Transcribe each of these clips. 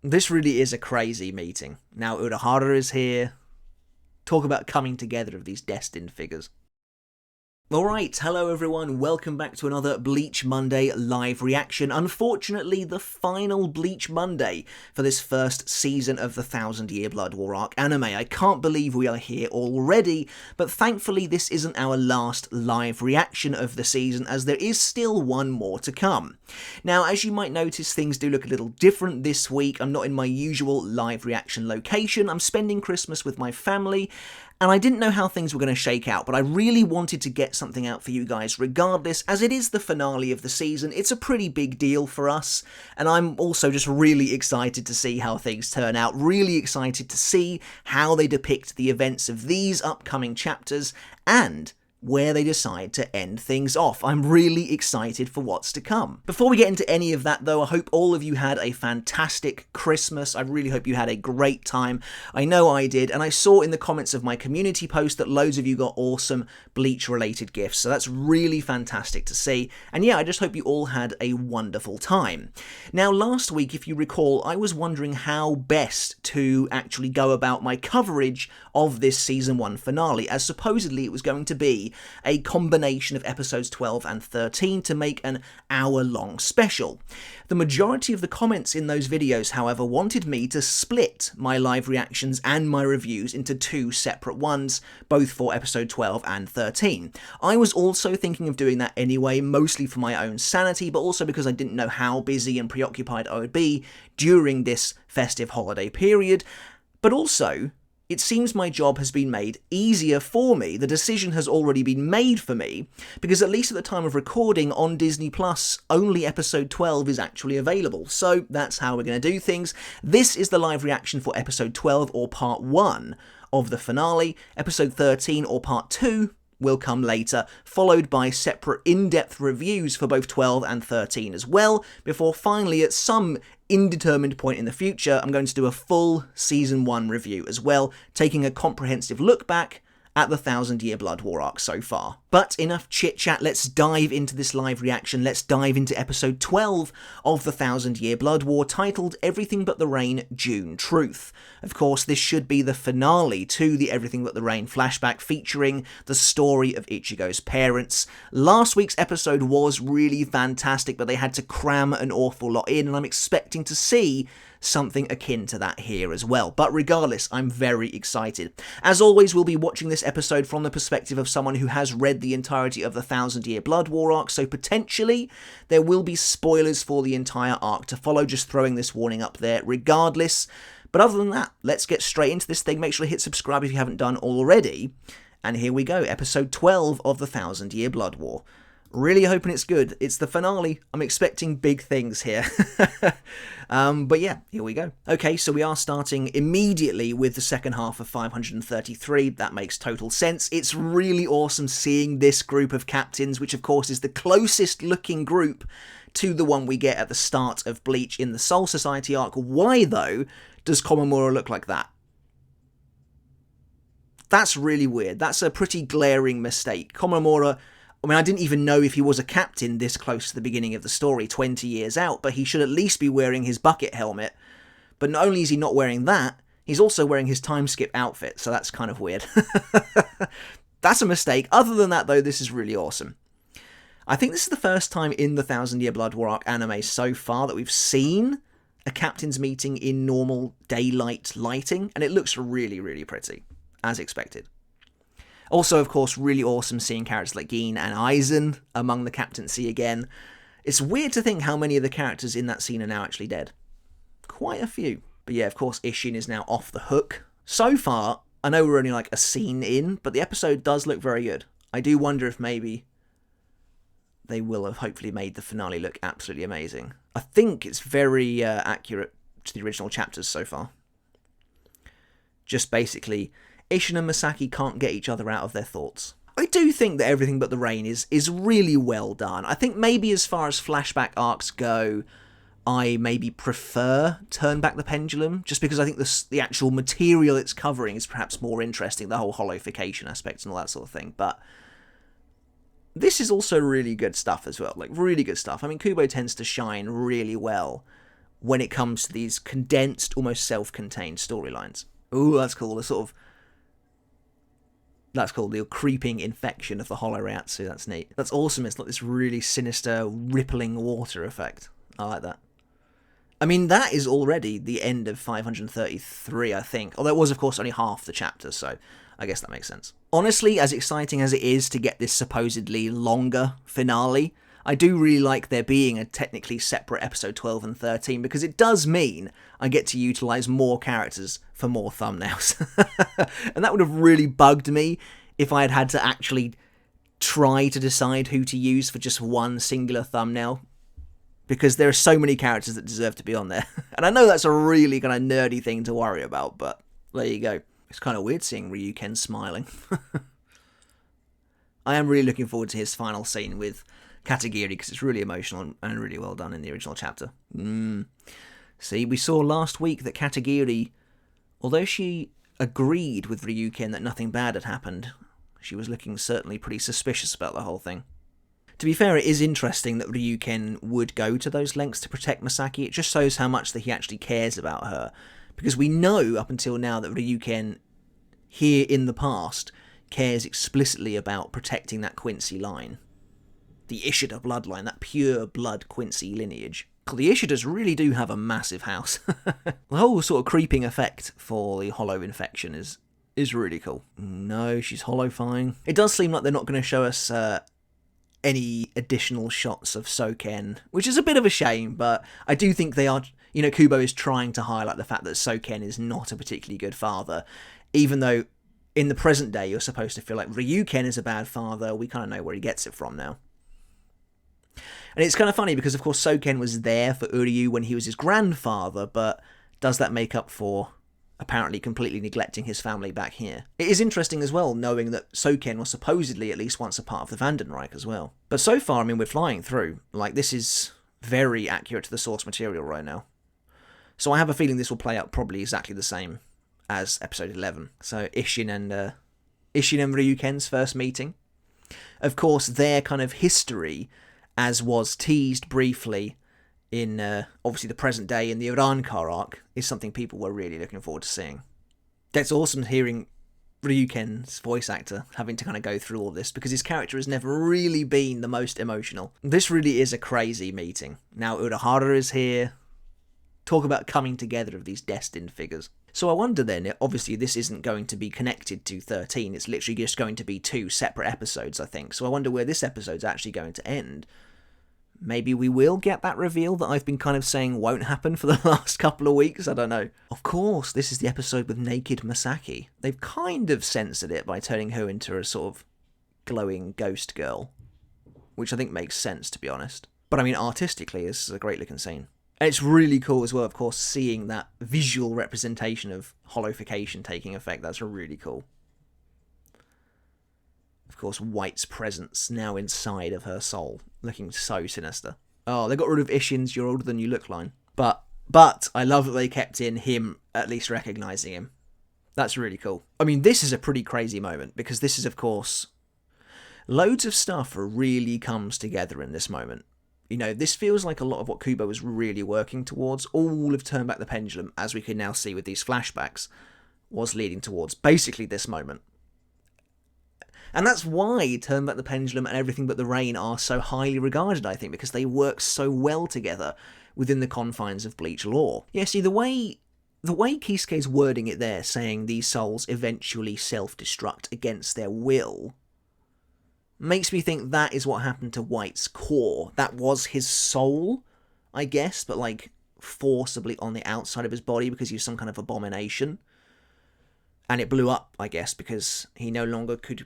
This really is a crazy meeting. Now Urahara is here. Talk about coming together of these destined figures. Alright, hello everyone, welcome back to another Bleach Monday live reaction. Unfortunately, the final Bleach Monday for this first season of the 1000-Year Blood War arc anime. I can't believe we are here already, but thankfully this isn't our last live reaction of the season, as there is still one more to come. Now, as you might notice, things do look a little different this week. I'm not in my usual live reaction location. I'm spending Christmas with my family, and I didn't know how things were going to shake out, but I really wanted to get something out for you guys regardless, as it is the finale of the season. It's a pretty big deal for us, and I'm also just really excited to see how things turn out, really excited to see how they depict the events of these upcoming chapters, and where they decide to end things off. I'm really excited for what's to come. Before we get into any of that though, I hope all of you had a fantastic Christmas. I really hope you had a great time. I know I did, and I saw in the comments of my community post that loads of you got awesome Bleach related gifts, so that's really fantastic to see. And yeah, I just hope you all had a wonderful time. Now, last week, if you recall, I was wondering how best to actually go about my coverage of this season 1 finale, as supposedly it was going to be a combination of episodes 12 and 13 to make an hour-long special. The majority of the comments in those videos, however, wanted me to split my live reactions and my reviews into two separate ones, both for episode 12 and 13. I was also thinking of doing that anyway, mostly for my own sanity, but also because I didn't know how busy and preoccupied I would be during this festive holiday period, but also it seems my job has been made easier for me. The decision has already been made for me, because at least at the time of recording on Disney Plus, only episode 12 is actually available. So that's how we're going to do things. This is the live reaction for episode 12, or part 1 of the finale. Episode 13, or part 2, will come later, followed by separate in-depth reviews for both 12 and 13 as well, before finally, at some indeterminate point in the future, I'm going to do a full Season 1 review as well, taking a comprehensive look back at the 1000-Year Blood War arc so far. But enough chit-chat, let's dive into this live reaction. Let's dive into episode 12 of the 1000-Year Blood War, titled Everything But the Rain June Truth. Of course, this should be the finale to the Everything But the Rain flashback, featuring the story of Ichigo's parents. Last week's episode was really fantastic, but they had to cram an awful lot in, and I'm expecting to see something akin to that here as well. But regardless, I'm very excited. As always, we'll be watching this episode from the perspective of someone who has read the entirety of the 1000-Year Blood War arc, so potentially there will be spoilers for the entire arc to follow, just throwing this warning up there regardless. But other than that, let's get straight into this thing. Make sure to hit subscribe if you haven't done already. And here we go, episode 12 of the 1000-Year Blood War. Really hoping it's good. It's the finale. I'm expecting big things here. But yeah, here we go. Okay, so we are starting immediately with the second half of 533. That makes total sense. It's really awesome seeing this group of captains, which of course is the closest looking group to the one we get at the start of Bleach in the Soul Society arc. Why, though, does Komamura look like that? That's really weird. That's a pretty glaring mistake. Komamura, I mean, I didn't even know if he was a captain this close to the beginning of the story, 20 years out, but he should at least be wearing his bucket helmet. But not only is he not wearing that, he's also wearing his time skip outfit, so that's kind of weird. That's a mistake. Other than that, though, this is really awesome. I think this is the first time in the 1000-Year Blood War arc anime so far that we've seen a captain's meeting in normal daylight lighting, and it looks really, really pretty, as expected. Also, of course, really awesome seeing characters like Gin and Aizen among the captaincy again. It's weird to think how many of the characters in that scene are now actually dead. Quite a few. But yeah, of course, Isshin is now off the hook. So far, I know we're only like a scene in, but the episode does look very good. I do wonder if maybe they will have hopefully made the finale look absolutely amazing. I think it's very accurate to the original chapters so far. Just basically, Isshin and Masaki can't get each other out of their thoughts. I do think that Everything But the Rain is really well done. I think maybe as far as flashback arcs go, I maybe prefer Turn Back the Pendulum, just because I think the actual material it's covering is perhaps more interesting, the whole holification aspect and all that sort of thing. But this is also really good stuff as well, like really good stuff. I mean, Kubo tends to shine really well when it comes to these condensed, almost self-contained storylines. Ooh, that's cool. That's called the creeping infection of the Hollow Reiatsu. That's neat. That's awesome. It's like this really sinister, rippling water effect. I like that. I mean, that is already the end of 533, I think. Although it was, of course, only half the chapter, so I guess that makes sense. Honestly, as exciting as it is to get this supposedly longer finale, I do really like there being a technically separate episode 12 and 13, because it does mean I get to utilise more characters for more thumbnails. And that would have really bugged me if I had had to actually try to decide who to use for just one singular thumbnail, because there are so many characters that deserve to be on there. And I know that's a really kind of nerdy thing to worry about, but there you go. It's kind of weird seeing Ryuken smiling. I am really looking forward to his final scene with Katagiri, because it's really emotional and really well done in the original chapter. See, we saw last week that Katagiri, although she agreed with Ryuken that nothing bad had happened, she was looking certainly pretty suspicious about the whole thing. To be fair, it is interesting that Ryuken would go to those lengths to protect Masaki. It just shows how much that he actually cares about her. Because we know up until now that Ryuken, here in the past, cares explicitly about protecting that Quincy line. The Ishida bloodline, that pure blood Quincy lineage. The Ishidas really do have a massive house. The whole sort of creeping effect for the hollow infection is really cool. No, she's hollow-fying. It does seem like they're not going to show us any additional shots of Soken, which is a bit of a shame, but I do think they are, Kubo is trying to highlight the fact that Soken is not a particularly good father, even though in the present day you're supposed to feel like Ryuken is a bad father. We kind of know where he gets it from now. And it's kind of funny because, of course, Soken was there for Uryu when he was his grandfather, but does that make up for apparently completely neglecting his family back here? It is interesting as well, knowing that Soken was supposedly at least once a part of the Vandenreich as well. But so far, I mean, we're flying through. Like, this is very accurate to the source material right now. So I have a feeling this will play out probably exactly the same as episode 11. So Isshin and Ryuken's first meeting. Of course, their kind of history, as was teased briefly in obviously the present day in the Urankar arc, is something people were really looking forward to seeing. That's awesome hearing Ryuken's voice actor having to kind of go through all this, because his character has never really been the most emotional. This really is a crazy meeting. Now Urahara is here. Talk about coming together of these destined figures. So I wonder then, obviously this isn't going to be connected to 13, it's literally just going to be 2 separate episodes, I think. So I wonder where this episode's actually going to end. Maybe we will get that reveal that I've been kind of saying won't happen for the last couple of weeks, I don't know. Of course, this is the episode with naked Masaki. They've kind of censored it by turning her into a sort of glowing ghost girl, which I think makes sense, to be honest. But I mean, artistically, this is a great looking scene. And it's really cool as well, of course, seeing that visual representation of hollowification taking effect. That's really cool. Of course, White's presence now inside of her soul, looking so sinister. Oh, they got rid of Isshin's "you're older than you look" line. But I love that they kept in him at least recognising him. That's really cool. I mean, this is a pretty crazy moment, because this is, of course, loads of stuff really comes together in this moment. This feels like a lot of what Kubo was really working towards. All of Turn Back the Pendulum, as we can now see with these flashbacks, was leading towards basically this moment. And that's why Turn Back the Pendulum and Everything But the Rain are so highly regarded, I think, because they work so well together within the confines of Bleach lore. Yeah, see, the way Kisuke's wording it there, saying these souls eventually self-destruct against their will, makes me think that is what happened to White's core. That was his soul, I guess, but like forcibly on the outside of his body because he was some kind of abomination. And it blew up, I guess, because he no longer could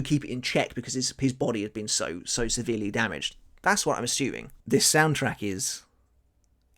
keep it in check because his body had been so severely damaged. That's what I'm assuming. This soundtrack is...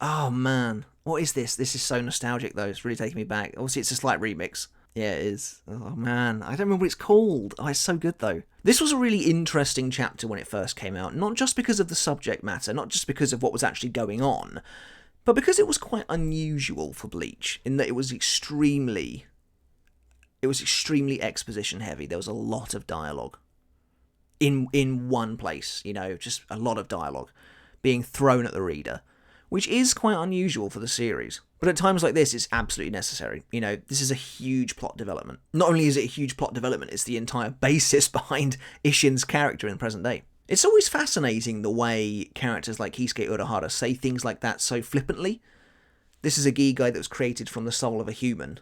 Oh, man. What is this? This is so nostalgic, though. It's really taking me back. Obviously, it's a slight remix. Yeah, it is. Oh, man. I don't remember what it's called. Oh, it's so good, though. This was a really interesting chapter when it first came out, not just because of the subject matter, not just because of what was actually going on, but because it was quite unusual for Bleach, in that it was extremely exposition heavy. There was a lot of dialogue in one place, just a lot of dialogue being thrown at the reader, which is quite unusual for the series. But at times like this, it's absolutely necessary. You know, this is a huge plot development. Not only is it a huge plot development, it's the entire basis behind Isshin's character in the present day. It's always fascinating the way characters like Kisuke Urahara say things like that so flippantly. This is a Gigai that was created from the soul of a human.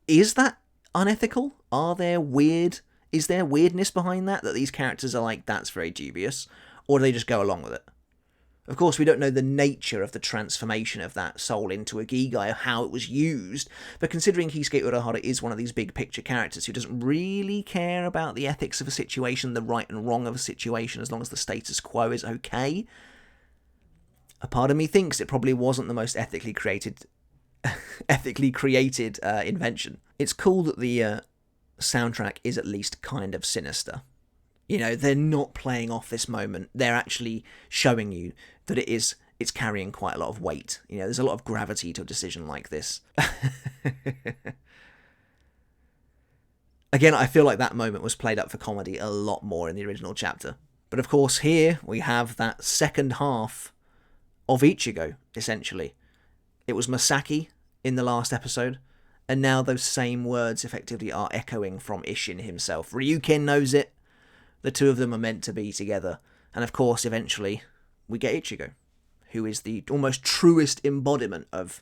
Is that unethical? Is there weirdness behind that these characters are like, that's very dubious? Or do they just go along with it? Of course, we don't know the nature of the transformation of that soul into a Gigai, or how it was used, but considering Kisuke Urahara is one of these big picture characters who doesn't really care about the ethics of a situation, the right and wrong of a situation, as long as the status quo is okay, a part of me thinks it probably wasn't the most ethically created invention. It's cool that the soundtrack is at least kind of sinister. You know, they're not playing off this moment. They're actually showing you that it's carrying quite a lot of weight. You know, there's a lot of gravity to a decision like this. Again, I feel like that moment was played up for comedy a lot more in the original chapter. But of course, here we have that second half of Ichigo, essentially. It was Masaki in the last episode, and now those same words effectively are echoing from Isshin himself. Ryuken knows it. The two of them are meant to be together. And of course, eventually, we get Ichigo, who is the almost truest embodiment of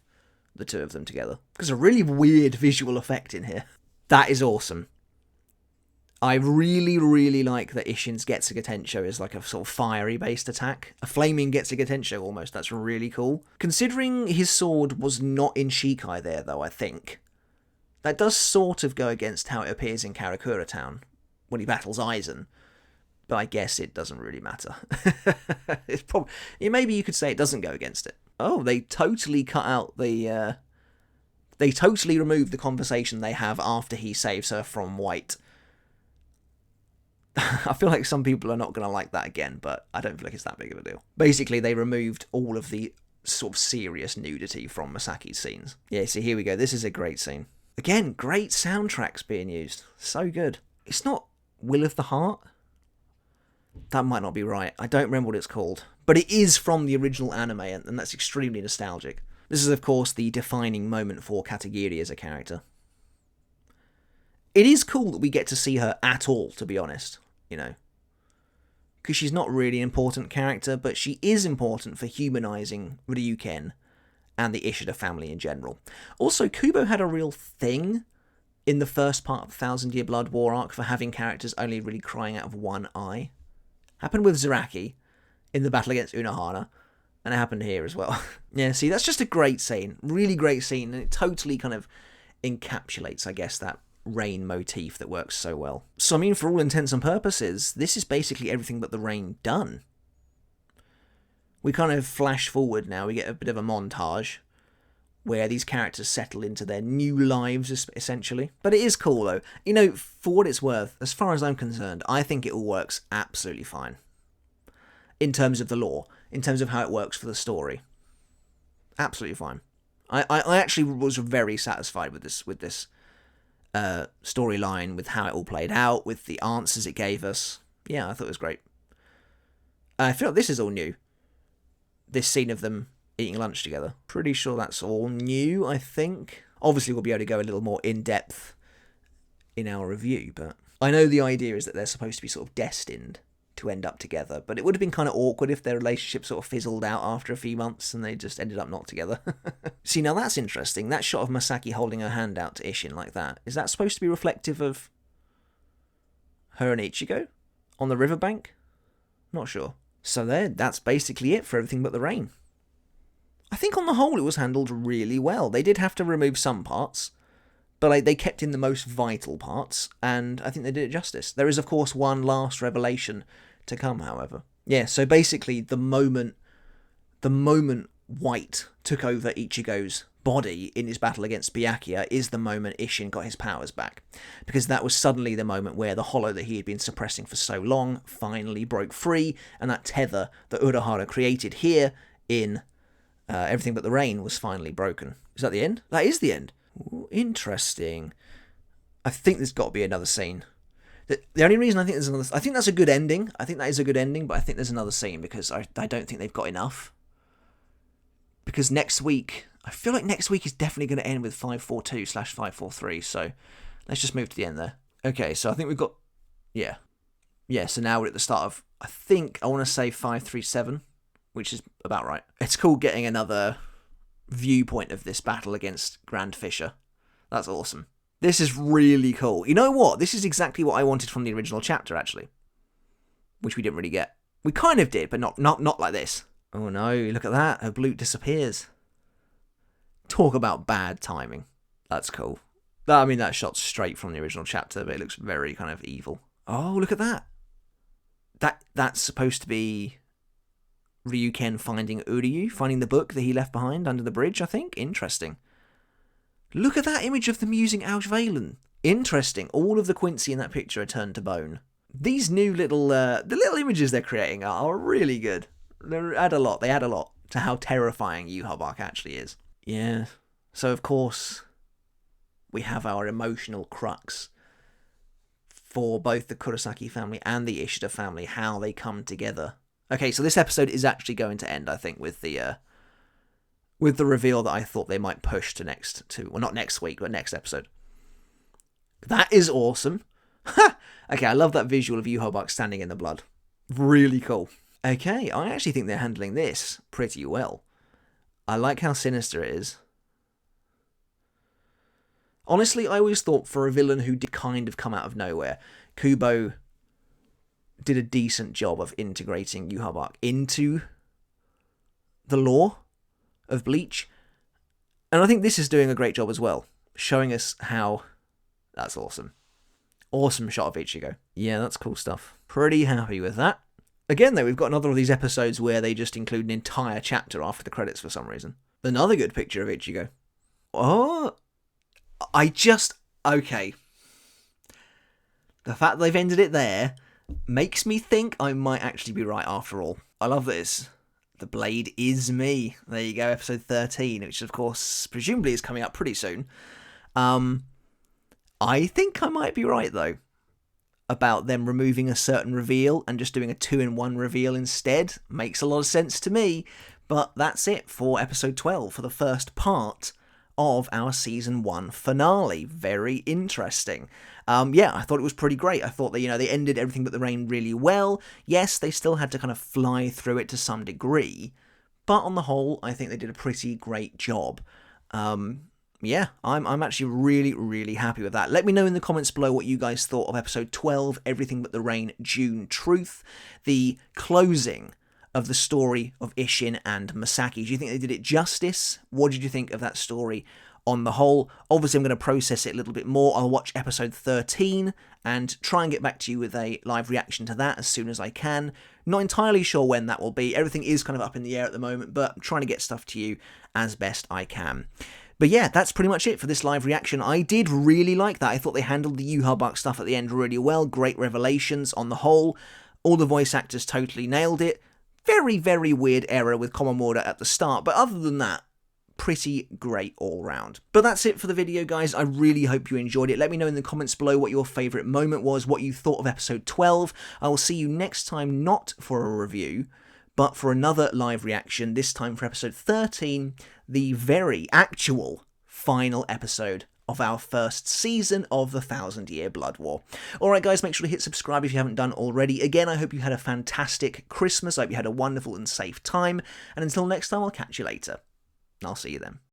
the two of them together. There's a really weird visual effect in here. That is awesome. I really, really like that Isshin's Getsuga Tensho is like a sort of fiery-based attack. A flaming Getsuga Tensho, almost. That's really cool. Considering his sword was not in Shikai there, though, I think, that does sort of go against how it appears in Karakura Town, when he battles Aizen. But I guess it doesn't really matter. It's probably, maybe you could say it doesn't go against it. Oh, they totally cut out the... they totally removed the conversation they have after he saves her from White. I feel like some people are not going to like that again, but I don't feel like it's that big of a deal. Basically, they removed all of the sort of serious nudity from Masaki's scenes. Yeah, so here we go. This is a great scene. Again, great soundtracks being used. So good. It's not Will of the Heart? That might not be right. I don't remember what it's called. But it is from the original anime, and that's extremely nostalgic. This is, of course, the defining moment for Katagiri as a character. It is cool that we get to see her at all, to be honest, you know. Because she's not really an important character, but she is important for humanizing Ryuken and the Ishida family in general. Also, Kubo had a real thing in the first part of the Thousand Year Blood War arc for having characters only really crying out of one eye. Happened with Zaraki in the battle against Unohana, and it happened here as well. Yeah, see, that's just a great scene. Really great scene, and it totally kind of encapsulates, I guess, that rain motif that works so well. So, I mean, for all intents and purposes, this is basically everything but the rain done. We kind of flash forward now. We get a bit of a montage where these characters settle into their new lives, essentially. But it is cool, though. You know, for what it's worth, as far as I'm concerned, I think it all works absolutely fine. In terms of the lore, in terms of how it works for the story. Absolutely fine. I actually was very satisfied with this storyline, with how it all played out, with the answers it gave us. Yeah, I thought it was great. I feel like this is all new. This scene of them eating lunch together. Pretty sure that's all new, I think. Obviously, we'll be able to go a little more in-depth in our review, but I know the idea is that they're supposed to be sort of destined to end up together, but it would have been kind of awkward if their relationship sort of fizzled out after a few months and they just ended up not together. See, now that's interesting. That shot of Masaki holding her hand out to Isshin like that, is that supposed to be reflective of her and Ichigo on the riverbank? Not sure. So that's basically it for everything but the rain. I think on the whole it was handled really well. They did have to remove some parts, but they kept in the most vital parts, and I think they did it justice. There is, of course, one last revelation to come, however. Yeah, so basically the moment White took over Ichigo's body in his battle against Byakuya is the moment Isshin got his powers back. Because that was suddenly the moment where the hollow that he had been suppressing for so long finally broke free, and that tether that Urahara created here in Everything But the Rain was finally broken. Is that the end? That is the end. Ooh, interesting. I think there's got to be another scene. The only reason I think there's another... I think that's a good ending. I think that is a good ending, but I think there's another scene because I don't think they've got enough. because next week, I feel like next week is definitely going to end with 542/543, so let's just move to the end there. Okay, so I think we've got, yeah, so now we're at the start of, I think, I want to say 537, which is about right. It's cool getting another viewpoint of this battle against Grand Fisher. That's awesome. This is really cool. You know what? This is exactly what I wanted from the original chapter, actually, which we didn't really get. We kind of did, but not like this. Oh no, look at that. Her blute disappears. Talk about bad timing. That's cool. I mean, that shot's straight from the original chapter, but it looks very kind of evil. Oh, look at that. That's supposed to be Ryuken finding Uryu, finding the book that he left behind under the bridge, I think. Interesting. Look at that image of them using Auschweilen. Interesting. All of the Quincy in that picture are turned to bone. These new little the little images they're creating are really good. They add a lot to how terrifying Yhwach actually is. Yeah. So, of course, we have our emotional crux for both the Kurosaki family and the Ishida family, how they come together. Okay, so this episode is actually going to end, I think, with the reveal that I thought they might push to not next week, but next episode. That is awesome. Okay, I love that visual of Yhwach standing in the blood. Really cool. Okay, I actually think they're handling this pretty well. I like how sinister it is. Honestly, I always thought for a villain who did kind of come out of nowhere, Kubo did a decent job of integrating Yhwach into the lore of Bleach. And I think this is doing a great job as well, showing us how... That's awesome. Awesome shot of Ichigo. Yeah, that's cool stuff. Pretty happy with that. Again, though, we've got another of these episodes where they just include an entire chapter after the credits for some reason. Another good picture of Ichigo. Oh, okay. The fact they've ended it there makes me think I might actually be right after all. I love this. The blade is me. There you go, episode 13, which of course, presumably is coming up pretty soon. I think I might be right, though, about them removing a certain reveal and just doing a 2-in-1 reveal instead. Makes a lot of sense to me. But that's it for episode 12, for the first part of our season 1 finale. Very interesting. Yeah, I thought it was pretty great. I thought that, they ended Everything But the Rain really well. Yes, they still had to kind of fly through it to some degree, but on the whole, I think they did a pretty great job. Yeah, I'm actually really, really happy with that. Let me know in the comments below what you guys thought of episode 12, Everything But the Rain, June Truth, the closing of the story of Isshin and Masaki. Do you think they did it justice? What did you think of that story on the whole? Obviously, I'm going to process it a little bit more. I'll watch episode 13 and try and get back to you with a live reaction to that as soon as I can. Not entirely sure when that will be. Everything is kind of up in the air at the moment, but I'm trying to get stuff to you as best I can. But yeah, that's pretty much it for this live reaction. I did really like that. I thought they handled the Yhwach stuff at the end really well. Great revelations on the whole. All the voice actors totally nailed it. Very, very weird error with Komamura at the start, but other than that, pretty great all round. But that's it for the video, guys. I really hope you enjoyed it. Let me know in the comments below what your favourite moment was, what you thought of episode 12. I will see you next time, not for a review, but for another live reaction, this time for episode 13, the very actual final episode of our first season of the 1,000-Year Blood War. Alright guys, make sure to hit subscribe if you haven't done already. Again, I hope you had a fantastic Christmas, I hope you had a wonderful and safe time, and until next time, I'll catch you later. I'll see you then.